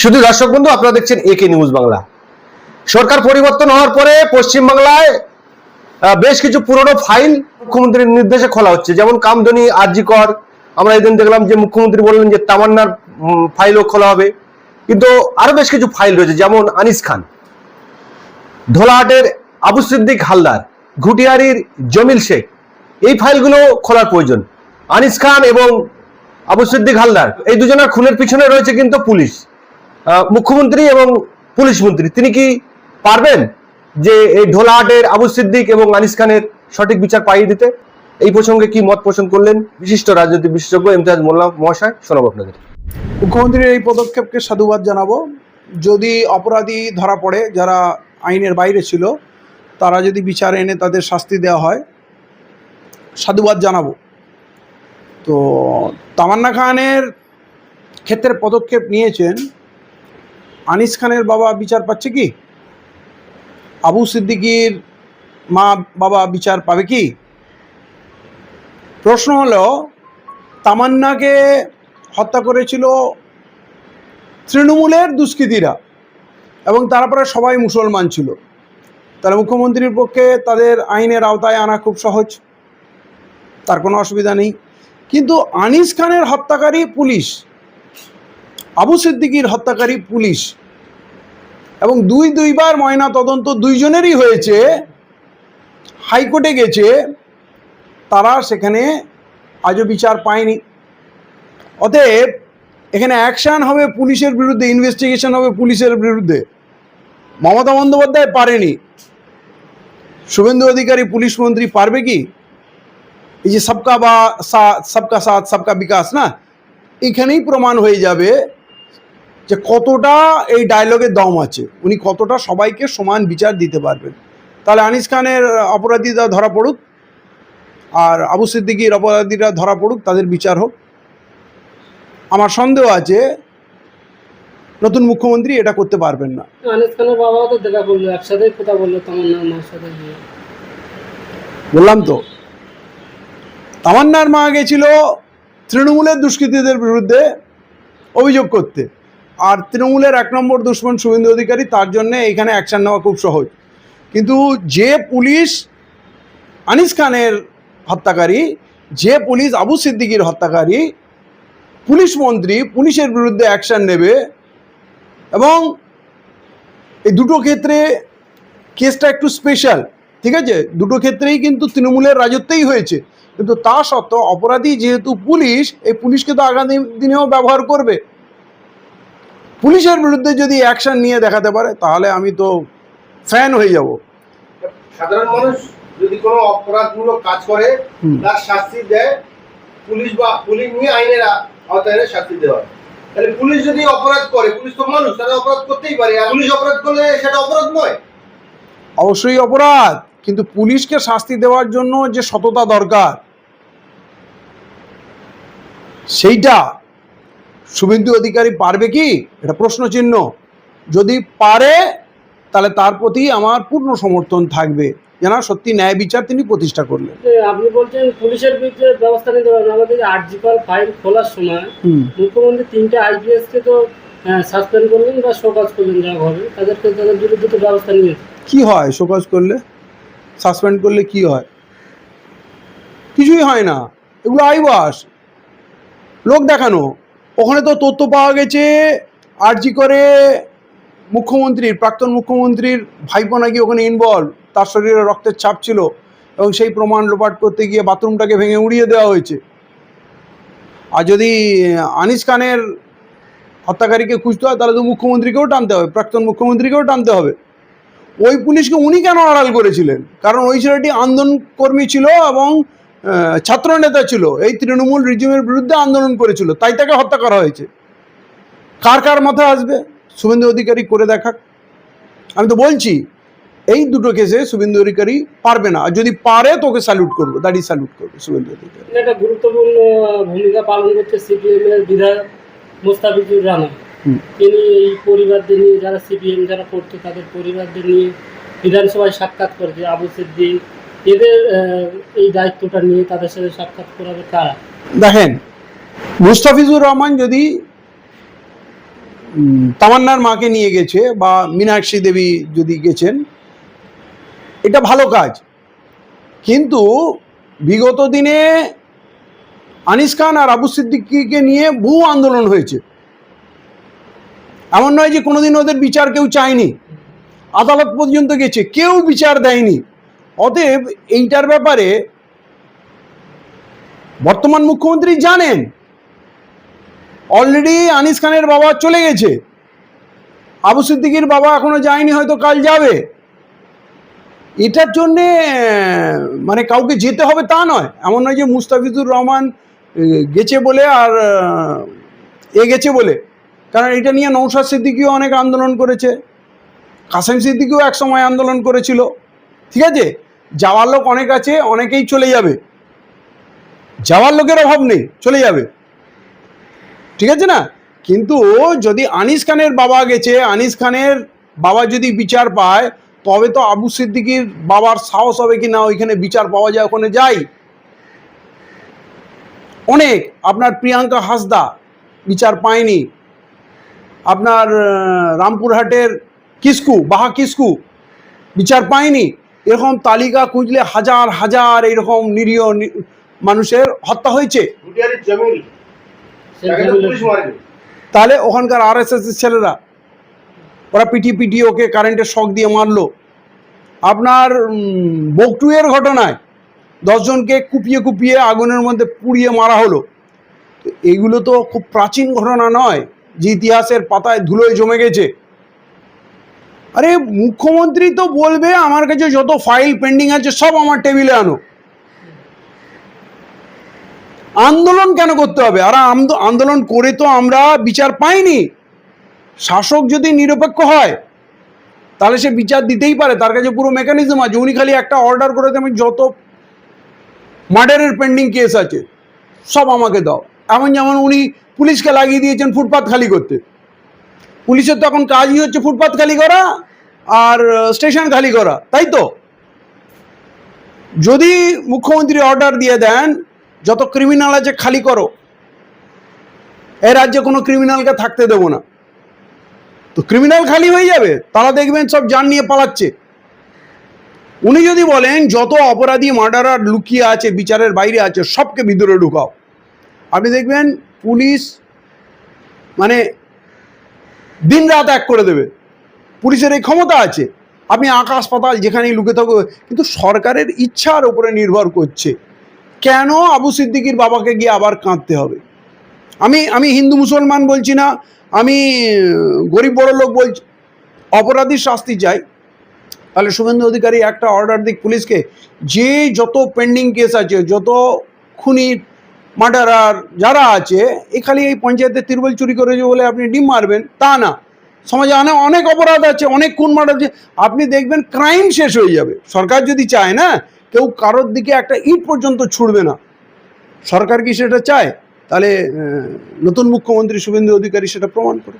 শুধু দর্শক বন্ধু, আপনারা দেখছেন একে নিউজ বাংলা। সরকার পরিবর্তন হওয়ার পরে পশ্চিমবাংলায় বেশ কিছু পুরনো ফাইল মুখ্যমন্ত্রীর নির্দেশে খোলা হচ্ছে, যেমন কামদুনি, আরজি কর। আমরা এদিন দেখলাম যে মুখ্যমন্ত্রী বললেন যে তামান্নার ফাইলও খোলা হবে, কিন্তু আরো বেশ কিছু ফাইল রয়েছে, যেমন আনিস খান, ধোলাহাটের আবু সিদ্দিক হালদার, ঘুটিয়ারির জমিল শেখ। এই ফাইলগুলো খোলার প্রয়োজন। আনিস খান এবং আবু সিদ্দিক হালদার এই দুজনের খুনের পিছনে রয়েছে কিন্তু পুলিশ। মুখ্যমন্ত্রী এবং পুলিশ মন্ত্রী তিনি কি পারবেন যে এই ঢোলাহাটের আবু সিদ্দিক এবং আনিস খানের সঠিক বিচার পাইয়ে দিতে? এই প্রসঙ্গে কি মত পোষণ করলেন বিশিষ্ট রাজনৈতিক বিশেষজ্ঞ ইমতিয়াজ মোল্লা মহাশয়, শোনাবো আপনাদের। মুখ্যমন্ত্রীর এই পদক্ষেপকে সাধুবাদ জানাবো। যদি অপরাধী ধরা পড়ে, যারা আইনের বাইরে ছিল, তারা যদি বিচার এনে তাদের শাস্তি দেওয়া হয়, সাধুবাদ জানাবো। তো তামান্না খানের ক্ষেত্রে পদক্ষেপ নিয়েছেন, আনিস খানের বাবা বিচার পাচ্ছে কি? আবু সিদ্দিকির মা বাবা বিচার পাবে কি? প্রশ্ন হলো, তামান্নাকে হত্যা করেছিল তৃণমূলের দুষ্কৃতীরা এবং তারপরে সবাই মুসলমান ছিল। তাহলে মুখ্যমন্ত্রীর পক্ষে তাদের আইনের আওতায় আনা খুব সহজ, তার কোনো অসুবিধা নেই। কিন্তু আনিস খানের হত্যাকারী পুলিশ, আবু সিদ্দিকির হত্যাকারী পুলিশ, এবং দুইবার ময়না তদন্ত দুইজনেরই হয়েছে, হাইকোর্টে গেছে, তারা সেখানে আজও বিচার পায়নি। অতএব এখানে অ্যাকশান হবে পুলিশের বিরুদ্ধে, ইনভেস্টিগেশন হবে পুলিশের বিরুদ্ধে। মমতা বন্দ্যোপাধ্যায় পারেনি, শুভেন্দু অধিকারী পুলিশ মন্ত্রী পারবে কি? এই যে সবকা সাথ সবকা বিকাশ না, এখানেই প্রমাণ হয়ে যাবে যে কতটা এই ডায়লগের দম আছে, উনি কতটা সবাইকে সমান বিচার দিতে পারবেন। তাহলে আনিস খানের অপরাধীরা ধরা পড়ুক, আর আবু সিদ্দিকির অপরাধীরা ধরা পড়ুক, তাদের বিচার হোক। আমার সন্দেহ আছে নতুন মুখ্যমন্ত্রী এটা করতে পারবেন না। আনিস খানের বাবাও তো দেখা করলো, একসাথে কথা বললো তামান্নার মার সাথে। বললাম তো, তামান্নার মা গেছিল তৃণমূলের দুষ্কৃতীদের বিরুদ্ধে অভিযোগ করতে, আর তৃণমূলের 1 নম্বর দুশ্মন শুভেন্দু অধিকারী, তার জন্য এইখানে অ্যাকশান নেওয়া খুব সহজ। কিন্তু যে পুলিশ আনিস খানের হত্যাকারী, যে পুলিশ আবু সিদ্দিকির হত্যাকারী, পুলিশ মন্ত্রী পুলিশের বিরুদ্ধে অ্যাকশান নেবে। এবং এই দুটো ক্ষেত্রে কেসটা একটু স্পেশাল, ঠিক আছে? দুটো ক্ষেত্রেই কিন্তু তৃণমূলের রাজত্বেই হয়েছে, কিন্তু তা সত্ত্বেও অপরাধী যেহেতু পুলিশ, এই পুলিশকে তো আগামী দিনেও ব্যবহার করবে। পুলিশের বিরুদ্ধে যদি অ্যাকশান নিয়ে দেখাতে পারে, তাহলে আমি তো ফ্যান হয়ে যাব। সাধারণ মানুষ যদি কোনো অপরাধমূলক কাজ করে, তার শাস্তি দেয় পুলিশ, বা পুলিশ নিয়ে আইনের আওতায় শাস্তি দেওয়া হয়। তাহলে পুলিশ যদি অপরাধ করে, পুলিশ তো মানুষ, তারা অপরাধ করতেই পারে, আর পুলিশ অপরাধ করলে সেটা অপরাধ নয়? অবশ্যই অপরাধ, কিন্তু পুলিশকে শাস্তি দেওয়ার জন্য যে সততা দরকার, সেইটা শুভেন্দু অধিকারী পারবে কি? এটা প্রশ্ন চিহ্ন। যদি পারে, তাহলে তার প্রতি আমার পূর্ণ সমর্থন থাকবে, যেন সত্যি ন্যায় বিচার তিনি প্রতিষ্ঠা করলেন। আপনি বলছেন পুলিশের বিরুদ্ধে ব্যবস্থা নিতে পারবেন। আমাদের আরজি কর ফাইল খোলার সময় মুখ্যমন্ত্রী 3টে IPS কে তো সাসপেন্ড করলেন বা শোকজ করলেন, যা হবে তাদেরকে, তাদের বিরুদ্ধে তো ব্যবস্থা নিয়েছে। কি হয় শোকজ করলে, সাসপেন্ড করলে কি হয়? কিছুই হয় না, এগুলো আইবাস, লোক দেখানো। ওখানে তো তথ্য পাওয়া গেছে আরজি করে মুখ্যমন্ত্রীর, প্রাক্তন মুখ্যমন্ত্রীর ভাইপো নাকি ওখানে ইনভলভ, তার শরীরে রক্তের ছাপ ছিল, এবং সেই প্রমাণ লোপাট করতে গিয়ে বাথরুমটাকে ভেঙে উড়িয়ে দেওয়া হয়েছে। আর যদি আনিস খানের হত্যাকারীকে খুঁজতে হয়, তাহলে তো মুখ্যমন্ত্রীকেও টানতে হবে, প্রাক্তন মুখ্যমন্ত্রীকেও টানতে হবে। ওই পুলিশকে উনি কেন আড়াল করেছিলেন? কারণ ওই ছেলেটি আন্দোলনকর্মী ছিল এবং ছাত্র নেতা ছিল, এই তৃণমূল রিজিমের বিরুদ্ধে আন্দোলন করেছিল, তাই তাকে হত্যা করা হয়েছে। কার কার মাথায় আসবে? শুভেন্দু অধিকারী করে দেখাক। আমি তো বলছি এই দুটো কেসে শুভেন্দু অধিকারী পারবে না, আর যদি পারে তোকে স্যালুট করবো, দাঁড়িয়ে স্যালুট করবো শুভেন্দু অধিকারী। একটা গুরুত্বপূর্ণ ভূমিকা পালন করছে CPM এর বিধায়ক মোস্তাফিজুর রানা। তিনি এই পরিবারদের নিয়ে, যারা CPM যারা করতো তাদের পরিবারদের নিয়ে বিধানসভায় সাক্ষাৎ করেছে। আবু সিদ্দিক, এদের এই দায়িত্বটা নিয়ে তাদের সাথে সাক্ষাৎ করাবে কারা? দেখেন, মুস্তাফিজুর রহমান যদি তামান্নার মাকে নিয়ে গেছে বা মীনাক্ষী দেবী যদি গেছেন, এটা ভালো কাজ। কিন্তু বিগত দিনে আনিস খান আর আবু সিদ্দিকীকে নিয়ে বহু আন্দোলন হয়েছে। এমন নয় যে কোনোদিন ওদের বিচার কেউ চায়নি, আদালত পর্যন্ত গেছে, কেউ বিচার দেয়নি। অতএব এইটার ব্যাপারে বর্তমান মুখ্যমন্ত্রী জানেন, অলরেডি আনিস খানের বাবা চলে গেছে, আবু সিদ্দিকীর বাবা এখনো যায়নি, হয়তো কাল যাবে। এটার জন্যে মানে কাউকে যেতে হবে তা নয়। এমন নয় যে মুস্তাফিজুর রহমান গেছে বলে আর গেছে বলে, কারণ এটা নিয়ে নওশাদ সিদ্দিকীও অনেক আন্দোলন করেছে, কাসেম সিদ্দিকীও এক সময় আন্দোলন করেছিল। ঠিক আছে, যাওয়ার লোক অনেক আছে, অনেকেই চলে যাবে, যাওয়ার লোকের অভাব নেই, চলে যাবে, ঠিক আছে না। কিন্তু যদি আনিস খানের বাবা গেছে, আনিস খানের বাবা যদি বিচার পায়, তবে তো আবু সিদ্দিকীর বাবার সাহস হবে কি না ওইখানে বিচার পাওয়া যায়, ওখানে যাই। অনেক, আপনার প্রিয়াঙ্কা হাসদা বিচার পায়নি, আপনার রামপুরহাটের কিসকু, বাহা কিসকু বিচার পায়নি। এরকম তালিকা খুঁজলে হাজার হাজার এইরকম নিরীহ মানুষের হত্যা হয়েছে। তাহলে ওখানকার RSS এর ছেলেরা ওরা পিটিয়ে ওকে কারেন্টের শক দিয়ে মারলো। আপনার বকটুয়ের ঘটনায় 10 জনকে কুপিয়ে আগুনের মধ্যে পুড়িয়ে মারা হলো। এইগুলো তো খুব প্রাচীন ঘটনা নয় যে ইতিহাসের পাতায় ধুলোয় জমে গেছে। আরে মুখ্যমন্ত্রী তো বলবে আমার কাছে যত ফাইল পেন্ডিং আছে সব আমার টেবিলে আনো। আন্দোলন কেন করতে হবে? আর আন্দোলন করে তো আমরা বিচার পাইনি। শাসক যদি নিরপেক্ষ হয় তাহলে সে বিচার দিতেই পারে, তার কাছে পুরো মেকানিজম আছে। উনি খালি একটা অর্ডার করে দেবেন, যত মার্ডারের পেন্ডিং কেস আছে সব আমাকে দাও। এমন যেমন উনি পুলিশকে লাগিয়ে দিয়েছেন ফুটপাত খালি করতে। পুলিশের তো এখন কাজই হচ্ছে ফুটপাত খালি করা আর স্টেশন খালি করা, তাই তো? যদি মুখ্যমন্ত্রী অর্ডার দিয়ে দেন যত ক্রিমিনাল আছে খালি করো, এ রাজ্যে কোনো ক্রিমিনালকে থাকতে দেবো না, তো ক্রিমিনাল খালি হয়ে যাবে, তারা দেখবেন সব জান নিয়ে পালাচ্ছে। উনি যদি বলেন যত অপরাধী মার্ডারার লুকিয়ে আছে বিচারের বাইরে আছে সবকে ভিতরে ঢুকাও, আপনি দেখবেন পুলিশ মানে দিন রাত এক করে দেবে। পুলিশের এই ক্ষমতা আছে, আপনি আকাশ পাতাল যেখানেই লুকে থাকবে। কিন্তু সরকারের ইচ্ছার উপরে নির্ভর করছে। কেন আবু সিদ্দিকীর বাবাকে গিয়ে আবার কাঁদতে হবে? আমি হিন্দু মুসলমান বলছি না, আমি গরিব বড় লোক বলছি, অপরাধীর শাস্তি চাই। তাহলে শুভেন্দু অধিকারী একটা অর্ডার দিক পুলিশকে, যে যত পেন্ডিং কেস আছে, যত খুনি মার্ডারার যারা আছে, খালি এই পঞ্চায়েতের তিরবল চুরি করেছে বলে আপনি ডিম মারবেন তা না। সমাজে অনেক অপরাধ আছে, অনেক খুন মার্ডার আছে, আপনি দেখবেন ক্রাইম শেষ হয়ে যাবে। সরকার যদি চায় না, কেউ কারোর দিকে একটা ইট পর্যন্ত ছুড়বে না। সরকার কি সেটা চায়? তাহলে নতুন মুখ্যমন্ত্রী শুভেন্দু অধিকারী সেটা প্রমাণ করে।